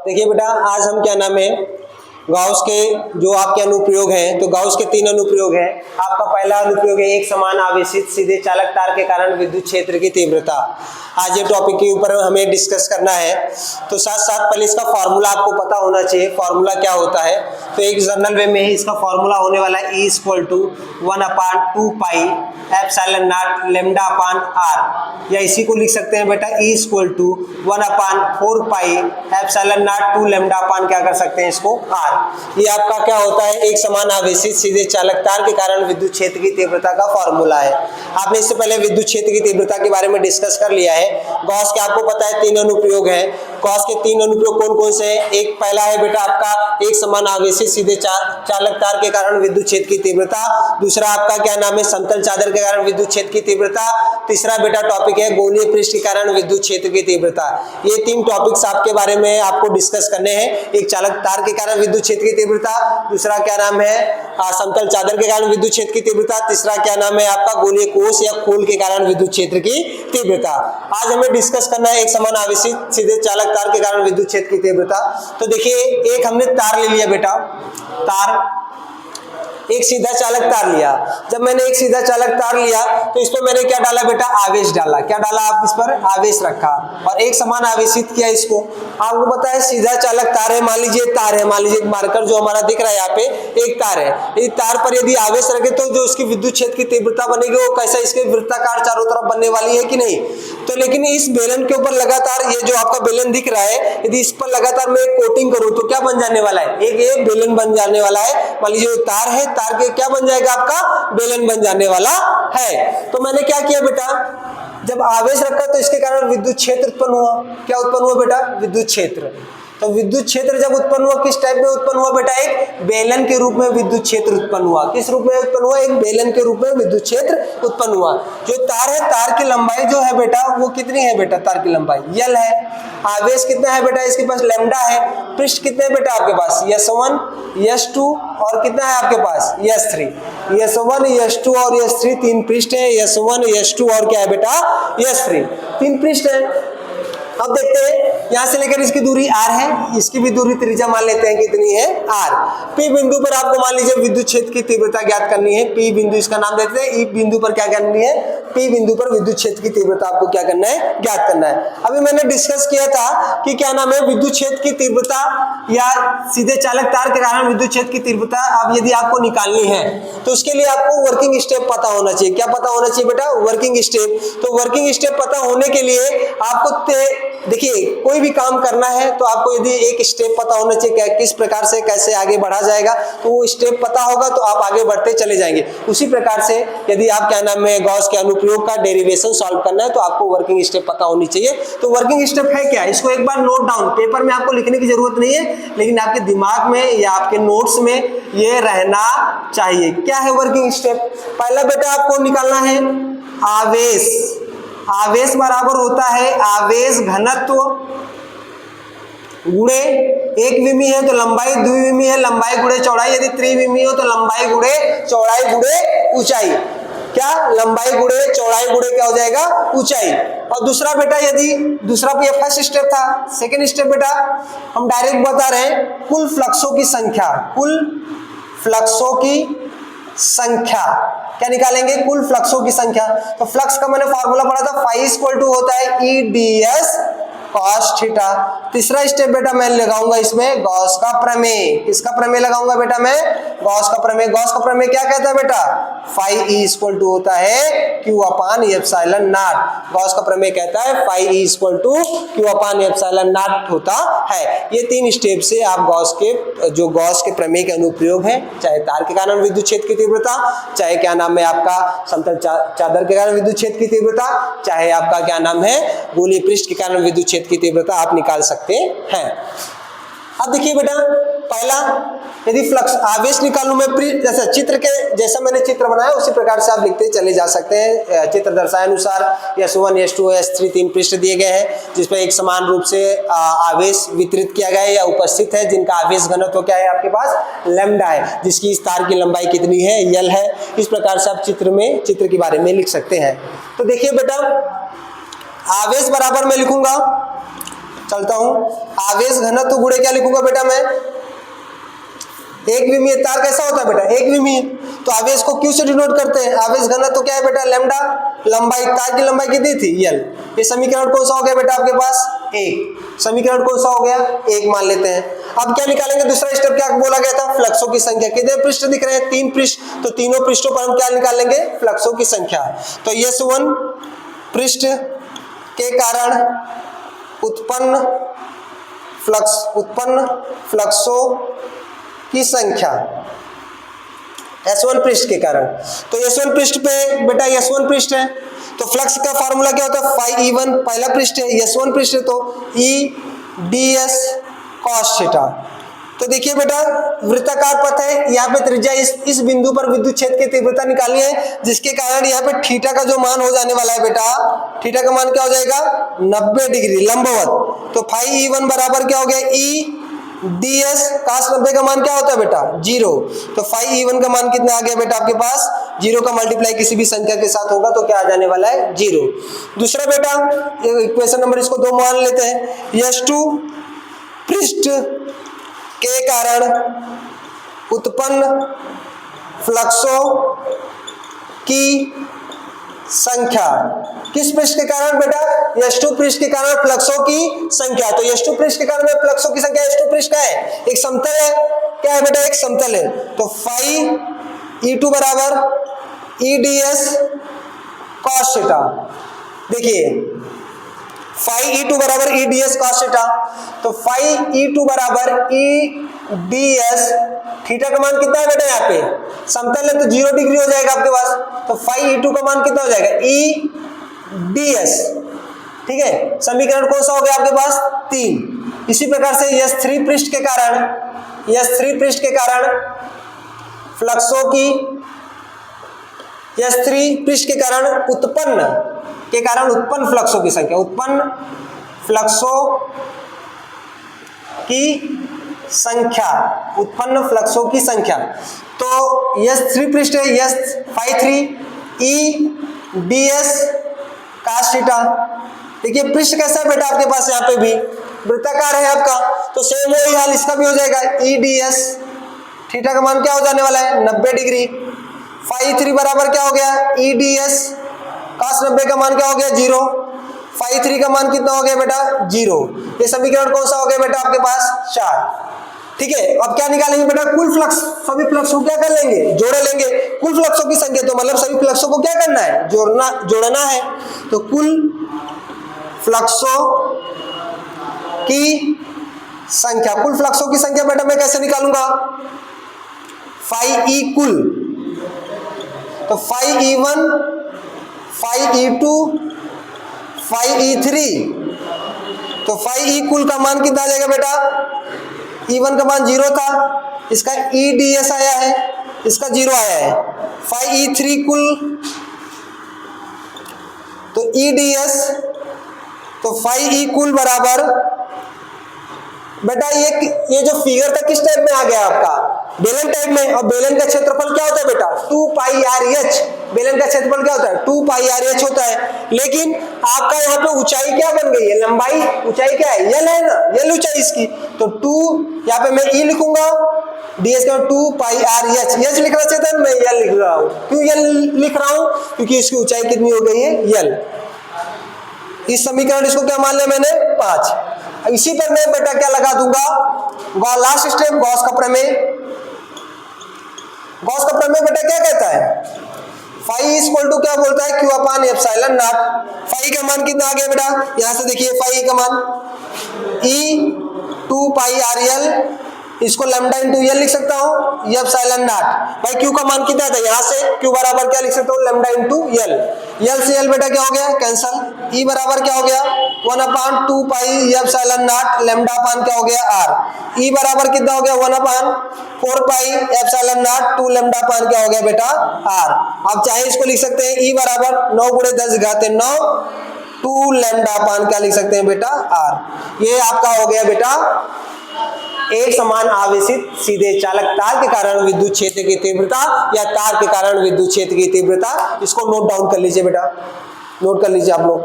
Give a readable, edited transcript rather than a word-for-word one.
देखिए बेटा, आज हम क्या नाम है गाउस के जो आपके अनुप्रयोग हैं, तो गाउस के 3 अनुप्रयोग हैं। आपका पहला अनुप्रयोग है एक समान आवेशित सीधे चालक तार के कारण विद्युत क्षेत्र की तीव्रता। आज ये टॉपिक के ऊपर हमें डिस्कस करना है, तो साथ साथ पहले इसका फॉर्मूला आपको पता होना चाहिए। फॉर्मूला क्या होता है, तो एक जनरल वे में ही इसका फॉर्मूला होने वाला है E = 1/2 pi epsilon not lambda upon r, या इसी को लिख सकते हैं बेटा E = 1/4 pi epsilon nought 2 lambda upon क्या कर सकते हैं इसको r। ये आपका क्या होता है, एक समान आवेशित सीधे चालक तार के कारण विद्युत क्षेत्र की तीव्रता का फॉर्मूला है। आपने इससे पहले विद्युत क्षेत्र की तीव्रता के बारे में डिस्कस कर लिया है। गॉस के आपको पता है 3 अनुप्रयोग हैं। गॉस के 3 अनुप्रयोग कौन कौन से हैं? एक पहला है बेटा आपका एक समान आवेशित सीधे चालक तार के कारण विद्युत क्षेत्र की तीव्रता। दूसरा आपका क्या नाम है, समतल चादर के कारण विद्युत क्षेत्र की तीव्रता। तीसरा बेटा टॉपिक है गोलीय पृष्ठ के कारण विद्युत क्षेत्र की तीव्रता। ये 3 टॉपिक्स आपके बारे में आपको डिस्कस करने हैं। एक चालक तार के कारण विद्युत क्षेत्र की तीव्रता, दूसरा क्या नाम है समतल चादर के कारण विद्युत क्षेत्र की तीव्रता, तीसरा क्या नाम है आपका गोलीय कोष या खोल के कारण विद्युत क्षेत्र की तीव्रता। आज हमें डिस्कस करना है एक समान आवेशित सीधे चालक तार के कारण विद्युत क्षेत्र की तीव्रता। तो देखिए, एक हमने तार ले लिया बेटा, तार, एक सीधा चालक तार लिया। जब मैंने एक सीधा चालक तार लिया तो इस पर मैंने क्या डाला बेटा, आवेश डाला। क्या डाला आप इस पर, आवेश रखा, और एक समान आवेशित किया इसको। आपको पता है सीधा चालक तार है, मान लीजिए तार है, मान लीजिए मार्कर जो हमारा दिख रहा है यहाँ पे एक तार है। इस तार पर यदि आवेश रखे तो जो उसकी विद्युत क्षेत्र की तीव्रता बनेगी वो कैसा, इसके वृत्ताकार चारों तरफ बनने वाली है कि नहीं। तो लेकिन इस बेलन के ऊपर लगातार, ये जो आपका बेलन दिख रहा है, यदि इस पर लगातार मैं कोटिंग करूं तो क्या बन जाने वाला है, एक बेलन बन जाने वाला है। मान लीजिए तार है, तार के क्या बन जाएगा आपका, बेलन बन जाने वाला है। तो मैंने क्या किया बेटा, जब आवेश रखा तो इसके कारण विद्युत क्षेत्र उत्पन्न हुआ। क्या उत्पन्न हुआ बेटा, विद्युत क्षेत्र। तो विद्युत क्षेत्र जब उत्पन्न हुआ किस टाइप में उत्पन्न हुआ बेटा, एक बेलन के रूप में विद्युत क्षेत्र उत्पन्न हुआ। किस रूप में उत्पन्न हुआ, एक बेलन के रूप में विद्युत क्षेत्र उत्पन्न हुआ। जो तार है, तार की लंबाई जो है बेटा वो कितनी है बेटा, तार की लंबाई L है। आवेश कितना है बेटा, इसके पास लैम्डा है। पृष्ठ कितने बेटा आपके पास, S1 S2 और कितना है आपके पास S3। S1 S2 और S3 3 पृष्ठ है। S1 S2 और क्या है बेटा S3, 3 पृष्ठ है। अब देखते हैं, यहां से लेकर इसकी दूरी r है, इसकी भी दूरी त्रिज्या मान लेते हैं कितनी है r। P बिंदु पर आपको मान लीजिए विद्युत क्षेत्र की तीव्रता ज्ञात करनी है। P बिंदु इसका नाम देते हैं। E बिंदु पर क्या करनी है, P बिंदु पर विद्युत क्षेत्र की तीव्रता आपको क्या करना है, ज्ञात करना है। अभी मैंने डिस्कस किया था कि क्या नाम है, विद्युत क्षेत्र की तीव्रता या सीधे चालक तार के कारण विद्युत क्षेत्र की तीव्रता अब यदि आपको निकालनी है तो उसके लिए आपको वर्किंग स्टेप पता होना चाहिए। क्या पता होना चाहिए बेटा, वर्किंग स्टेप। तो वर्किंग स्टेप पता होने के लिए आपको देखिए, कोई भी काम करना है तो आपको यदि एक स्टेप पता होना चाहिए, किस प्रकार से कैसे आगे बढ़ा जाएगा, तो वो स्टेप पता होगा तो आप आगे बढ़ते चले जाएंगे। उसी प्रकार से यदि आप क्या नाम है गॉस के अनुप्रयोग का डेरिवेशन सॉल्व करना है तो आपको वर्किंग स्टेप पता होनी चाहिए। तो वर्किंग स्टेप है क्या, इसको एक बार नोट डाउन, पेपर में आपको लिखने की जरूरत नहीं है, लेकिन आपके दिमाग में या आपके नोट्स में ये रहना चाहिए। क्या है वर्किंग स्टेप, पहला बेटा आपको निकालना है आवेश। आवेश बराबर होता है आवेश घनत्व गुणे, एक विमी है तो लंबाई, द्विविमी है लंबाई गुणे चौड़ाई, यदि त्रिविमी हो तो लंबाई गुणे चौड़ाई गुणे ऊंचाई। क्या, लंबाई गुणे चौड़ाई गुणे क्या हो जाएगा, ऊंचाई। और दूसरा बेटा, यदि दूसरा ये फर्स्ट स्टेप था, सेकेंड स्टेप बेटा हम डायरेक्ट बता रहे हैं कुल फ्लक्सों की संख्या। कुल फ्लक्सों की संख्या क्या निकालेंगे, कुल फ्लक्सों की संख्या। तो फ्लक्स का मैंने फॉर्मूला पढ़ा था, फाई = होता है EdS cos थीटा। तीसरा स्टेप बेटा मैं लगाऊंगा इसमें गॉस का प्रमेय। किसका प्रमेय लगाऊंगा बेटा मैं, गॉस का प्रमेय। गॉस का प्रमेय क्या कहता है बेटा, फाई E होता है Q/ε0। गॉस का प्रमेय कहता है फाई E Q/ε0 होता है। ये 3 स्टेप से आप गॉस के प्रमेय के अनुप्रयोग है, चाहे तार के कारण विद्युत क्षेत्र की तीव्रता, चाहे क्या नाम है आपका समतल चादर के कारण विद्युत क्षेत्र की तीव्रता, चाहे आपका क्या नाम है गोलीय पृष्ठ के कारण विद्युत क्षेत्र की तीव्रता आप निकाल सकते हैं। अब देखिए बेटा, पहला यदि फ्लक्स आवेश निकालूं मैं, जैसा चित्र के जैसा मैंने चित्र बनाया उसी प्रकार से आप लिखते चले जा सकते हैं। चित्र दर्शाए अनुसार S1 S2 S3 3 पृष्ठ दिए गए हैं जिसपे एक समान रूप से आवेश वितरित किया गया है या उपस्थित है, जिनका आवेश घनत्व क्या है आपके पास, लैम्डा है, जिसकी इस तार की लंबाई कितनी है, L है। इस प्रकार से आप चित्र के बारे में लिख सकते हैं। तो देखिए बेटा, आवेश बराबर मैं लिखूंगा, चलता हूं, आवेश घनत्व गुणे क्या लिखूंगा बेटा मैं, एक विमीय तार कैसा होता है बेटा, एक विमीय, तो आवेश को क्यू से डिनोट करते हैं, आवेश घनत्व क्या है बेटा लैम्डा, लंबाई, तार की लंबाई कितनी थी यल। ये समीकरण कौन सा हो गया बेटा आपके पास, एक। समीकरण कौन सा हो गया, एक मान लेते हैं। अब क्या निकालेंगे, दूसरा स्टेप क्या बोला गया था, फ्लक्सों की संख्या। कितने पृष्ठ दिख रहे हैं, 3 पृष्ठ, तो तीनों पृष्ठों पर हम क्या निकालेंगे, फ्लक्सों की संख्या। तो S1 पृष्ठ के कारण उत्पन्न फ्लक्सों की संख्या, S1 पृष्ठ के कारण। तो S1 पृष्ठ पे बेटा S1 पृष्ठ है, तो फ्लक्स का फार्मूला क्या होता है, phi E1 पहला पृष्ठ है, S1 पृष्ठ है तो E ds cos थीटा। तो देखिए बेटा वृत्ताकार पथ है, यहाँ पे त्रिज्या इस बिंदु पर विद्युत क्षेत्र की तीव्रता निकाली है, जिसके कारण यहाँ पे थीटा का जो मान हो जाने वाला है बेटा, थीटा का मान क्या हो जाएगा 90 डिग्री लंबवत। तो phi E1 बराबर क्या हो गया, E ds cos 90 का मान क्या होता है बेटा 0। तो phi E1 का मान कितना आ गया बेटा आपके पास, 0 का मल्टीप्लाई किसी भी संख्या के साथ होगा तो क्या आ जाने वाला है 0। दूसरा बेटा इक्वेशन नंबर इसको 2 मान लेते हैं, S2 पृष्ठ के कारण उत्पन्न फ्लक्सों की संख्या, किस पृष्ठ के कारण बेटा, S2 पृष्ठ के कारण फ्लक्सों की संख्या। तो S2 पृष्ठ के कारण फ्लक्सों की संख्या, S2 पृष्ठ का है, एक समतल है, क्या है बेटा एक समतल है। तो phi E2 बराबर E ds cos थीटा। देखिए phi E2 बराबर E ds cos थीटा, तो phi E2 बराबर E ds, थीटा का मान कितना है बेटा, यहाँ पे समतल है तो 0 डिग्री हो जाएगा आपके पास, तो phi E2 का मान कितना हो जाएगा E ds। ठीक है, समीकरण कौन सा हो गया आपके पास 3। इसी प्रकार से S3 पृष्ठ के कारण फ्लक्सों की, S3 पृष्ठ के कारण उत्पन्न फ्लक्सों की संख्या, उत्पन्न फ्लक्सों की संख्या। तो S3 पृष्ठ है, S phi 3 E ds cos theta. देखिए पृष्ठ कैसा है बेटा आपके पास, यहाँ पे भी वृत्ताकार है आपका, तो सेम वही हाल इसका भी हो जाएगा, E ds, थीटा का मान क्या हो जाने वाला है 90 डिग्री। phi 3 बराबर क्या हो गया, E ds cos 90 का मान क्या हो गया 0, phi 3 का मान कितना हो गया बेटा 0। ये समीकरण कौन सा हो गया बेटा आपके पास 4। ठीक है, अब क्या निकालेंगे बेटा, कुल फ्लक्स, सभी फ्लक्स को क्या कर लेंगे, जोड़ लेंगे। कुल फ्लक्सों की संख्या, तो मतलब सभी फ्लक्सों को क्या करना है, जोड़ना है। तो कुल फ्लक्सों की संख्या बेटा मैं कैसे निकालूंगा, phi E कुल, तो phi E1 phi E2 phi E3, तो phi E कुल का मान कितना आ जाएगा बेटा, E1 का मान 0 था, इसका E ds आया है, इसका 0 आया है। phi E3 कुल, तो E ds, तो phi E कुल बराबर बेटा ये जो फिगर था किस टाइप में आ गया आपका, बेलन टाइप में। और बेलन का क्षेत्रफल क्या होता है बेटा 2 पाई RH, बेलन का क्षेत्रफल क्या होता है 2 पाई RH होता है। लेकिन आपका यहाँ पे ऊंचाई क्या बन गई है, लंबाई, ऊंचाई क्या है L है ना, L ऊंचाई इसकी, तो 2 यहाँ पे मैं E लिखूंगा, ds का 2 पाई RH, H लिखना चाहिए था, मैं L लिख रहा हूँ। क्यों L लिख रहा हूँ, क्योंकि इसकी ऊंचाई कितनी हो गई है L। इस समीकरण इसको क्या मान लिया मैंने 5। इसी पर मैं बेटा क्या लगा दूंगा, लास्ट स्टेप गॉस का प्रमेय। गॉस का प्रमेय बेटा क्या कहता है, phi इक्वल टू क्या बोलता है, q upon epsilon not. phi का मान कितना आ गया बेटा, यहां से देखिए phi का मान E 2 पाई RL, इसको लैम्डा इंटू L लिख सकता हूँ, ये एप्सिलॉन नॉट। भाई q का मान कितना था, यहाँ से q बराबर क्या लिख सकता हूँ, लैम्डा इंटू L। L से L बेटा क्या हो गया कैंसल, E बराबर क्या हो गया 1 अपान 2 पाई एप्सिलॉन नॉट, लैम्डा अपान क्या हो गया R। E बराबर कितना हो गया 1 अपान 4 पाई एप्सिलॉन नॉट 2 लैम्डा अपान क्या हो गया बेटा R। आप चाहे इसको लिख सकते हैं E बराबर 9 गुणे 10 घाते 9 2 लैम्डा अपान क्या लिख सकते हैं बेटा R। ये आपका हो गया बेटा एक समान आवेशित सीधे चालक तार के कारण विद्युत क्षेत्र की तीव्रता या तार के कारण विद्युत क्षेत्र की तीव्रता। इसको नोट डाउन कर लीजिए बेटा, नोट कर लीजिए आप लोग।